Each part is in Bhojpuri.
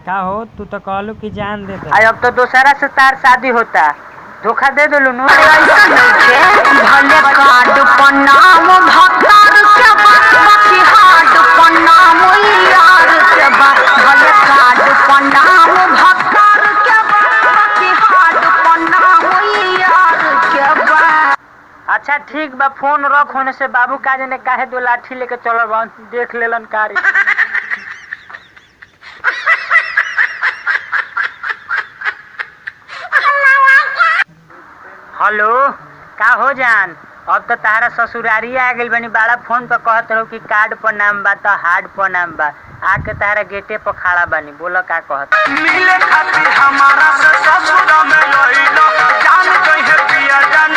का हो तू तो कहलू कि जान दे दे। आई अब तो दोसरा से तार शादी होता, धोखा दे दिलू नु। भले कार्ड पर नाम भतार के बात बाकी हार्ड पर नाम यार के बात। भले कार्ड पर नाम भतार के बात बाकी हार्ड पर नाम यार के बात। अच्छा ठीक बा, फोन रख होने से बाबू काजे ने काहे दो लाठी लेके चलल बा, देख लेलन कारी। हेलो, का हो जान? अब तो तारा ससुरारी आ गइल बनी, बड़ा फोन पर कहत रहो कि कार्ड पर नाम बा तो हार्ड पर नाम बा, आके तारा गेटे पर खड़ा बनी, बोलो का कहत? मिले खातिर हमारा से ससुर में लइलो, जान कहे पिया जान ई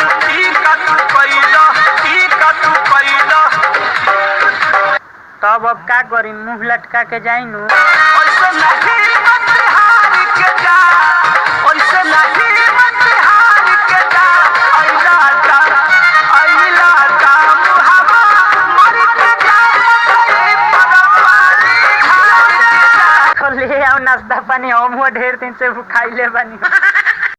का तू कइलो, ई का तू कइलो। तब अब का करी, मुंह लटका के जाई नु। ऐसे नहीं मत हार के जा, ऐसे नहीं मत हार के जा। आइला ता मुहावा मर के जा, परवानी घाट के जा। ले आओ नाश्ता पानी, हम ढेर दिन से खाइले बानी।